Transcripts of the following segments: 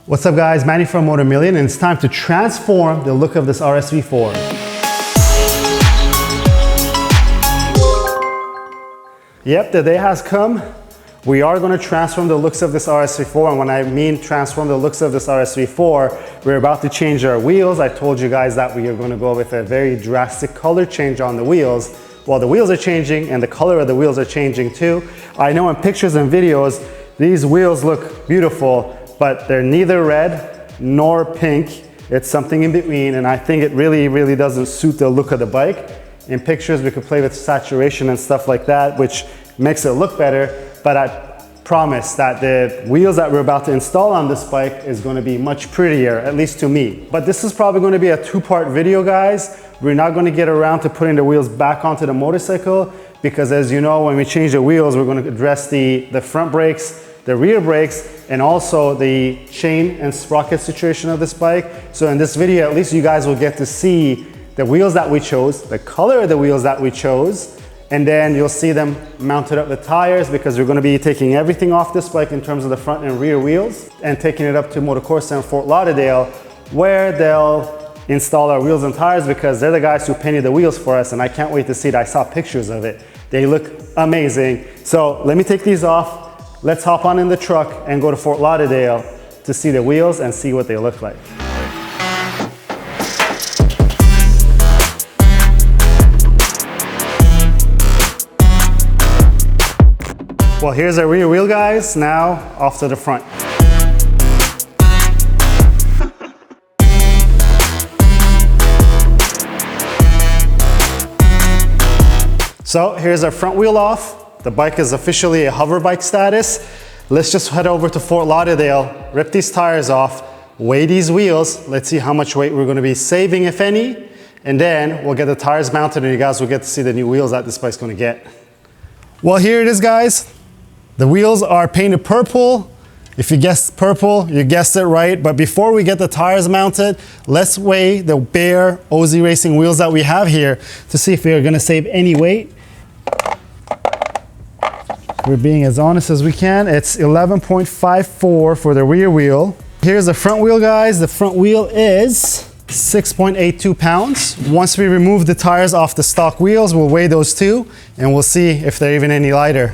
What's up guys, Manny from Motomillion, and it's time to transform the look of this RSV4. Yep, the day has come. We are going to transform the looks of this RSV4, and when I mean transform the looks of this RSV4, we're about to change our wheels. I told you guys that we are going to go with a very drastic color change on the wheels. Well, the wheels are changing and the color of the wheels are changing too. I know in pictures and videos, these wheels look beautiful, but they're neither red nor pink. It's something in between, and I think it really doesn't suit the look of the bike. In pictures, we could play with saturation and stuff like that, which makes it look better, but I promise that the wheels that we're about to install on this bike is going to be much prettier, at least to me. But this is probably going to be a two-part video, guys. We're not going to get around to putting the wheels back onto the motorcycle, because as you know, when we change the wheels, we're going to address the front brakes, the rear brakes, and also the chain and sprocket situation of this bike. So in this video, at least you guys will get to see the wheels that we chose, the color of the wheels that we chose, and then you'll see them mounted up the tires, because we're going to be taking everything off this bike in terms of the front and rear wheels and taking it up to Motocorsa in Fort Lauderdale, where they'll install our wheels and tires, because they're the guys who painted the wheels for us, and I can't wait to see it. I saw pictures of it. They look amazing. So let me take these off. Let's hop on in the truck and go to Fort Lauderdale to see the wheels and see what they look like. Well, here's our rear wheel, guys. Now off to the front. So here's our front wheel off. The bike is officially a hover bike status. Let's just head over to Fort Lauderdale, rip these tires off, weigh these wheels. Let's see how much weight we're going to be saving, if any. And then we'll get the tires mounted, and you guys will get to see the new wheels that this bike's going to get. Well, here it is, guys. The wheels are painted purple. If you guessed purple, you guessed it right. But before we get the tires mounted, let's weigh the bare OZ Racing wheels that we have here to see if we are going to save any weight. We're being as honest as we can. It's 11.54 for the rear wheel. Here's the front wheel, guys. The front wheel is 6.82 pounds. Once we remove the tires off the stock wheels, we'll weigh those too, and we'll see if they're even any lighter.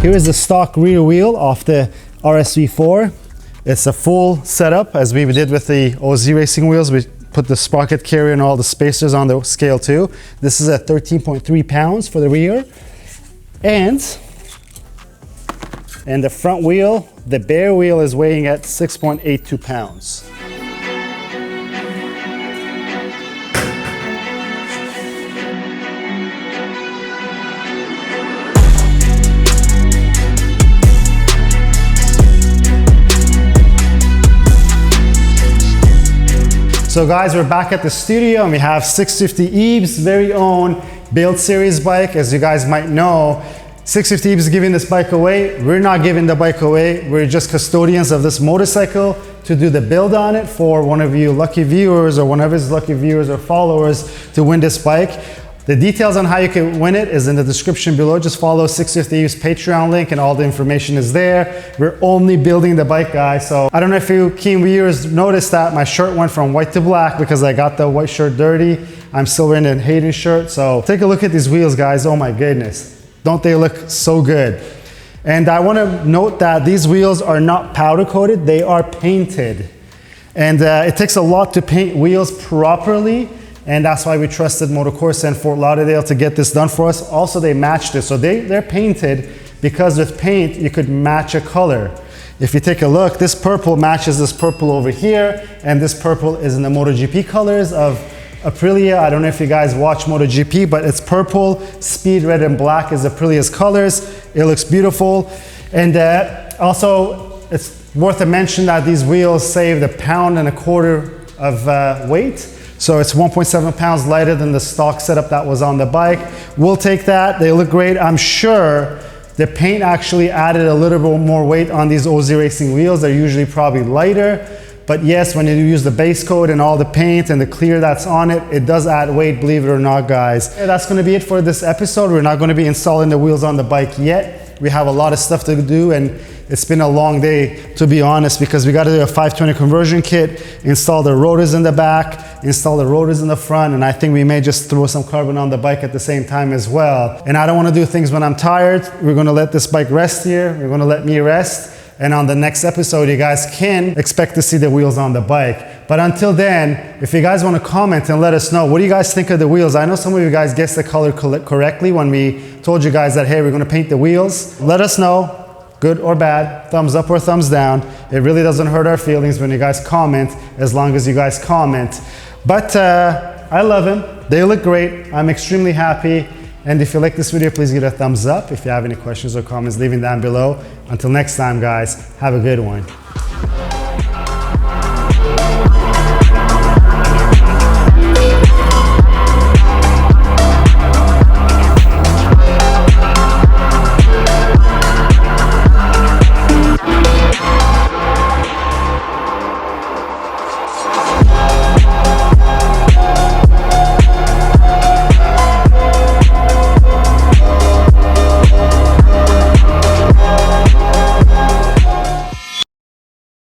Here is the stock rear wheel off the RSV4. It's a full setup, as we did with the OZ Racing wheels. We put the sprocket carrier and all the spacers on the scale too. This is at 13.3 pounds for the rear. And the front wheel, the bare wheel, is weighing at 6.82 pounds. So guys, we're back at the studio, and we have 650IB's very own build series bike. As you guys might know, 650IB is giving this bike away. We're not giving the bike away. We're just custodians of this motorcycle to do the build on it for one of you lucky viewers, or one of his lucky viewers or followers, to win this bike. The details on how you can win it is in the description below. Just follow 650IB's Patreon link and all the information is there. We're only building the bike, guys. So I don't know if you keen viewers noticed that my shirt went from white to black because I got the white shirt dirty. I'm still wearing a Hayden shirt. So take a look at these wheels, guys. Oh my goodness. Don't they look so good? And I want to note that these wheels are not powder coated. They are painted. And it takes a lot to paint wheels properly. And that's why we trusted Motocorsa and Fort Lauderdale to get this done for us. Also, they matched it. So they're painted, because with paint, you could match a color. If you take a look, this purple matches this purple over here, and this purple is in the MotoGP colors of Aprilia. I don't know if you guys watch MotoGP, but it's purple. Speed red and black is Aprilia's colors. It looks beautiful. And also, it's worth a mention that these wheels saved 1.25 pounds of weight. So it's 1.7 pounds lighter than the stock setup that was on the bike. We'll take that. They look great. I'm sure the paint actually added a little bit more weight on these OZ Racing wheels. They're usually probably lighter. But yes, when you use the base coat and all the paint and the clear that's on it, it does add weight, believe it or not, guys. Yeah, that's gonna be it for this episode. We're not gonna be installing the wheels on the bike yet. We have a lot of stuff to do, and it's been a long day, to be honest, because we got to do a 520 conversion kit, install the rotors in the back, install the rotors in the front, and I think we may just throw some carbon on the bike at the same time as well. And I don't want to do things when I'm tired. We're going to let this bike rest here. We're going to let me rest. And on the next episode, you guys can expect to see the wheels on the bike. But until then, if you guys want to comment and let us know, what do you guys think of the wheels? I know some of you guys guessed the color correctly when we told you guys that, hey, we're going to paint the wheels. Let us know, good or bad, thumbs up or thumbs down. It really doesn't hurt our feelings when you guys comment, as long as you guys comment. But I love them. They look great. I'm extremely happy. And if you like this video, please give it a thumbs up. If you have any questions or comments, leave them down below. Until next time, guys, have a good one.